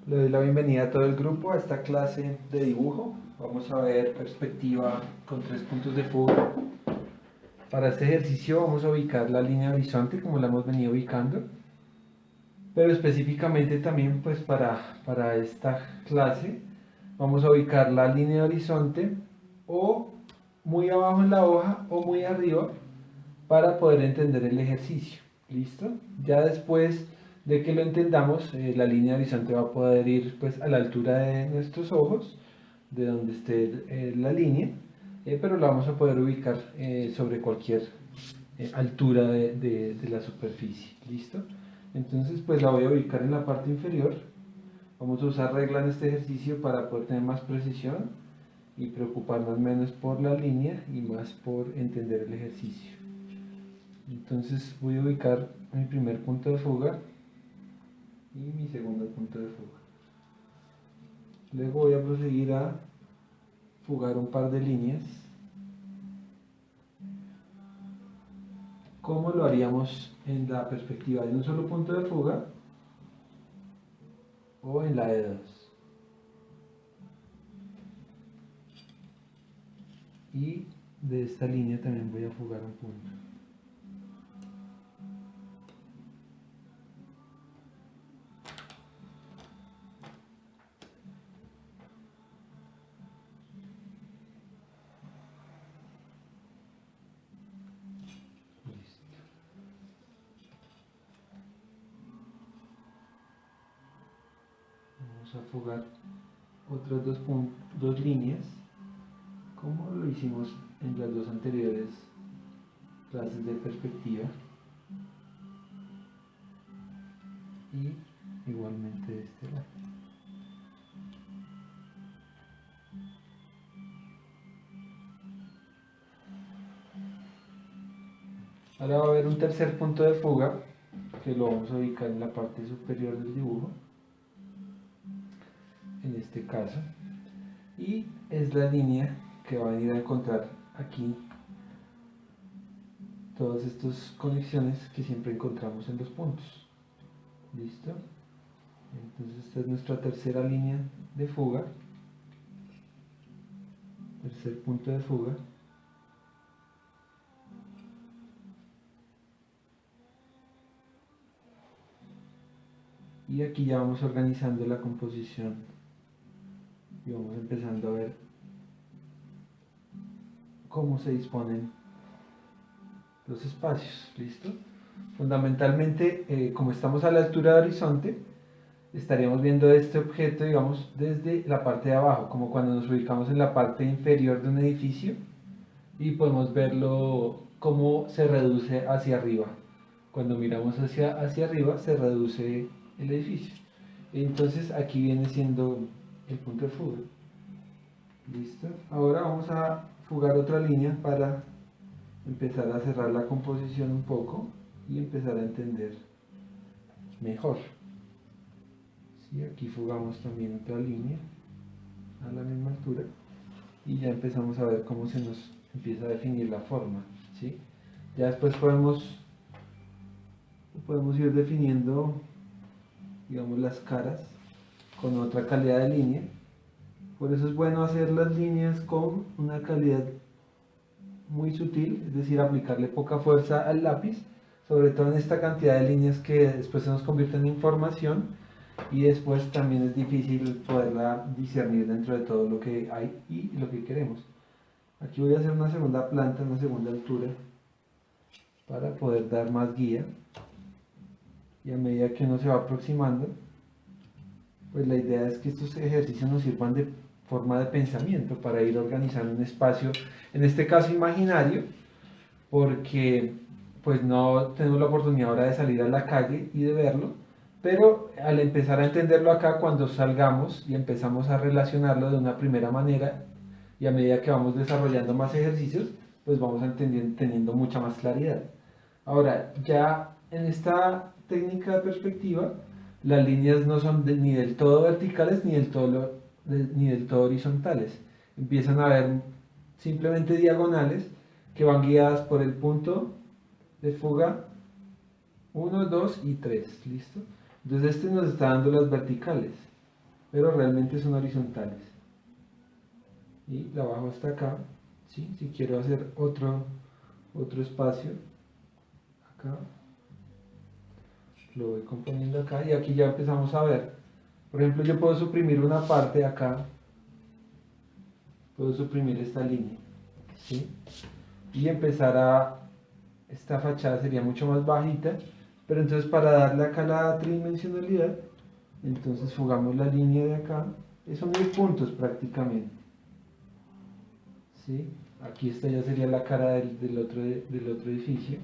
Le doy la bienvenida a todo el grupo a esta clase de dibujo. Vamos a ver perspectiva con 3 puntos de fuga. Para este ejercicio vamos a ubicar la línea de horizonte como la hemos venido ubicando. Pero específicamente también pues para esta clase vamos a ubicar la línea de horizonte o muy abajo en la hoja o muy arriba para poder entender el ejercicio. ¿Listo? Ya después de que lo entendamos, la línea de horizonte va a poder ir pues a la altura de nuestros ojos, de donde esté la línea, pero la vamos a poder ubicar sobre cualquier altura de la superficie. ¿Listo? Entonces pues la voy a ubicar en la parte inferior. Vamos a usar regla en este ejercicio para poder tener más precisión y preocuparnos menos por la línea y más por entender el ejercicio. Entonces voy a ubicar mi primer punto de fuga y mi segundo punto de fuga. Luego voy a proseguir a fugar un par de líneas. ¿Cómo lo haríamos en la perspectiva de un solo punto de fuga o en la de dos? Y de esta línea también voy a fugar un punto. Listo. Vamos a fugar otras dos líneas, como lo hicimos en las dos anteriores clases de perspectiva. Y igualmente de este lado. Ahora va a haber un tercer punto de fuga que lo vamos a ubicar en la parte superior del dibujo, en este caso, y es la línea que va a venir a encontrar aquí todas estas conexiones que siempre encontramos en los puntos. ¿Listo? Entonces esta es nuestra tercera línea de fuga, tercer punto de fuga. Y aquí ya vamos organizando la composición y vamos empezando a ver cómo se disponen los espacios. ¿Listo? Fundamentalmente, como estamos a la altura del horizonte, estaríamos viendo este objeto, digamos, desde la parte de abajo, como cuando nos ubicamos en la parte inferior de un edificio y podemos verlo cómo se reduce hacia arriba. Cuando miramos hacia arriba se reduce el edificio. Entonces aquí viene siendo el punto de fuga. ¿Listo? Ahora vamos a fugar otra línea para empezar a cerrar la composición un poco y empezar a entender mejor. ¿Sí? Aquí fugamos también otra línea a la misma altura y ya empezamos a ver cómo se nos empieza a definir la forma. ¿Sí? Ya después podemos ir definiendo, digamos, las caras con otra calidad de línea. Por eso es bueno hacer las líneas con una calidad muy sutil, es decir, aplicarle poca fuerza al lápiz, sobre todo en esta cantidad de líneas que después se nos convierten en información y después también es difícil poderla discernir dentro de todo lo que hay y lo que queremos. Aquí voy a hacer una segunda planta, una segunda altura, para poder dar más guía, y a medida que uno se va aproximando, pues la idea es que estos ejercicios nos sirvan de forma de pensamiento para ir organizando un espacio, en este caso imaginario, porque pues no tenemos la oportunidad ahora de salir a la calle y de verlo, pero al empezar a entenderlo acá, cuando salgamos y empezamos a relacionarlo de una primera manera, y a medida que vamos desarrollando más ejercicios, pues vamos teniendo mucha más claridad. Ahora, ya en esta técnica de perspectiva, las líneas no son ni del todo verticales ni del todo horizontales. Empiezan a haber simplemente diagonales que van guiadas por el punto de fuga 1, 2 y 3. ¿Listo? Entonces este nos está dando las verticales. pero realmente son horizontales. Y la bajo hasta acá, ¿sí? Si quiero hacer otro espacio, acá, lo voy componiendo acá y aquí ya empezamos a ver. Por ejemplo, yo puedo suprimir una parte de acá, puedo suprimir esta línea, ¿sí? Y empezar a, esta fachada sería mucho más bajita, pero entonces para darle acá la tridimensionalidad, entonces fugamos la línea de acá, son 1000 puntos prácticamente, ¿sí? Aquí esta ya sería la cara del otro edificio,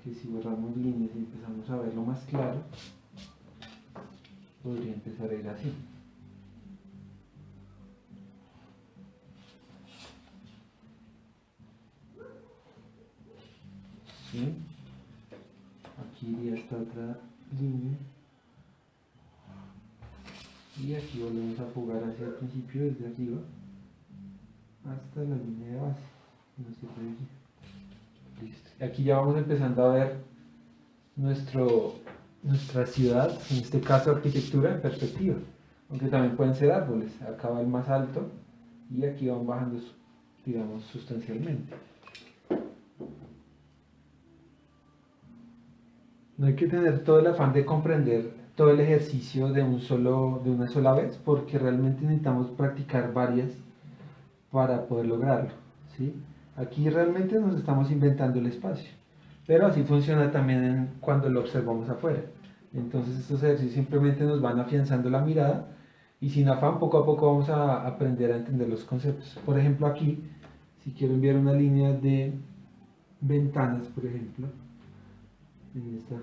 que si borramos líneas y empezamos a verlo más claro, podría empezar a ir así. ¿Sí? Aquí iría esta otra línea. Y aquí volvemos a fugar hacia el principio, desde arriba, hasta la línea de base. No se puede ir. Listo. Aquí ya vamos empezando a ver nuestra ciudad, en este caso arquitectura, en perspectiva. Aunque también pueden ser árboles. Acá va el más alto y aquí van bajando, digamos, sustancialmente. No hay que tener todo el afán de comprender todo el ejercicio de una sola vez, porque realmente necesitamos practicar varias para poder lograrlo, ¿sí? Aquí realmente nos estamos inventando el espacio, pero así funciona también cuando lo observamos afuera. Entonces estos ejercicios simplemente nos van afianzando la mirada y sin afán poco a poco vamos a aprender a entender los conceptos. Por ejemplo aquí, si quiero enviar una línea de ventanas, por ejemplo, en esta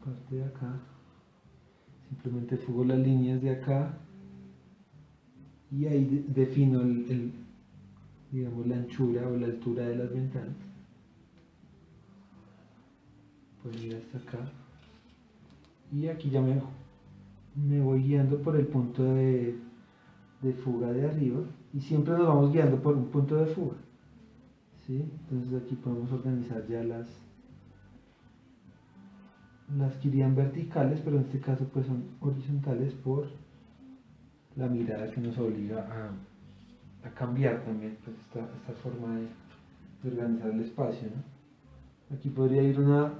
parte de acá, simplemente fugo las líneas de acá y ahí defino digamos, la anchura o la altura de las ventanas. Pues ir hasta acá. Y aquí ya me voy guiando por el punto de fuga de arriba. Y siempre nos vamos guiando por un punto de fuga. ¿Sí? Entonces aquí podemos organizar ya las que irían verticales, pero en este caso pues son horizontales por la mirada que nos obliga a cambiar también pues esta forma de organizar el espacio, ¿no? Aquí podría ir una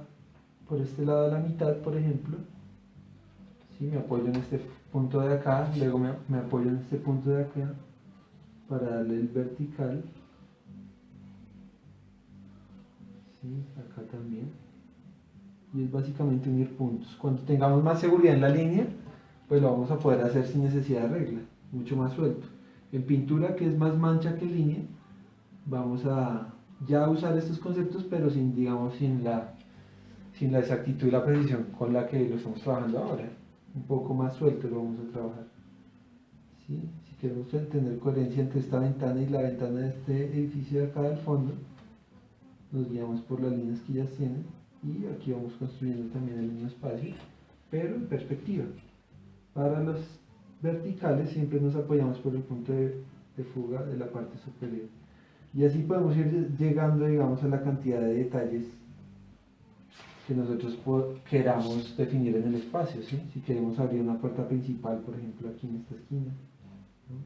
por este lado de la mitad, por ejemplo. ¿Sí? Me apoyo en este punto de acá, luego me apoyo en este punto de acá para darle el vertical. ¿Sí? Acá también. Y es básicamente unir puntos. Cuando tengamos más seguridad en la línea, pues lo vamos a poder hacer sin necesidad de regla, mucho más suelto. En pintura, que es más mancha que línea, vamos a ya usar estos conceptos, pero digamos, sin la exactitud y la precisión con la que lo estamos trabajando ahora. Un poco más suelto lo vamos a trabajar. ¿Sí? Si queremos tener coherencia entre esta ventana y la ventana de este edificio de acá del fondo, nos guiamos por las líneas que ellas tienen y aquí vamos construyendo también el mismo espacio, pero en perspectiva. Para los verticales siempre nos apoyamos por el punto de fuga de la parte superior. Y así podemos ir llegando, digamos, a la cantidad de detalles que nosotros queramos definir en el espacio, ¿sí? Si queremos abrir una puerta principal, por ejemplo, aquí en esta esquina, ¿no?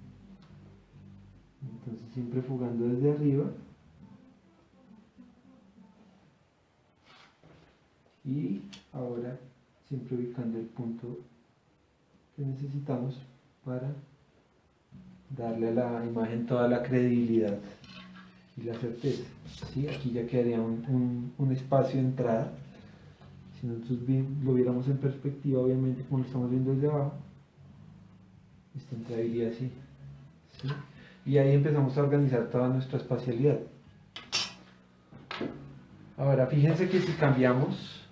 Entonces siempre fugando desde arriba y ahora siempre ubicando el punto que necesitamos para darle a la imagen toda la credibilidad y la certeza, ¿sí? Aquí ya quedaría un espacio de entrada. Si nosotros lo viéramos en perspectiva, obviamente como lo estamos viendo desde abajo, esta entrada iría así, ¿sí? Y ahí empezamos a organizar toda nuestra espacialidad. Ahora fíjense que si cambiamos,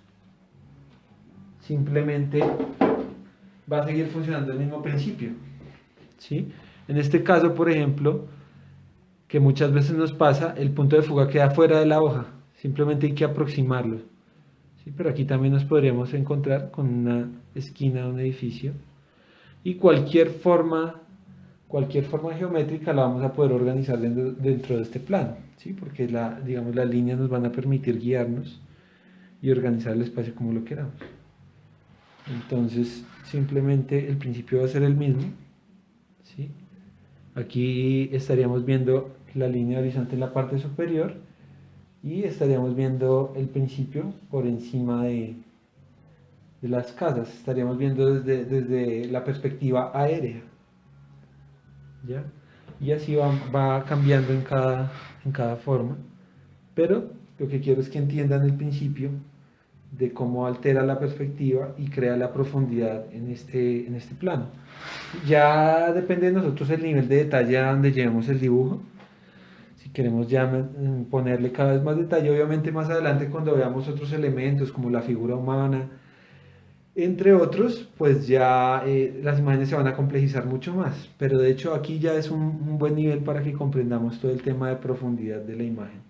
simplemente va a seguir funcionando el mismo principio, ¿sí? En este caso, por ejemplo, que muchas veces nos pasa, el punto de fuga queda fuera de la hoja, simplemente hay que aproximarlo. ¿Sí? Pero aquí también nos podríamos encontrar con una esquina de un edificio y cualquier forma geométrica la vamos a poder organizar dentro de este plano, ¿sí? Porque digamos, las líneas nos van a permitir guiarnos y organizar el espacio como lo queramos. Entonces simplemente el principio va a ser el mismo, ¿sí? Aquí estaríamos viendo la línea de horizonte en la parte superior y estaríamos viendo el principio por encima de las casas. Estaríamos viendo desde la perspectiva aérea, ¿ya? Y así va cambiando en cada forma. Pero lo que quiero es que entiendan el principio de cómo altera la perspectiva y crea la profundidad en este plano. Ya depende de nosotros el nivel de detalle a donde llevemos el dibujo. Si queremos ya ponerle cada vez más detalle, obviamente más adelante cuando veamos otros elementos como la figura humana, entre otros, pues ya las imágenes se van a complejizar mucho más. Pero de hecho aquí ya es un buen nivel para que comprendamos todo el tema de profundidad de la imagen.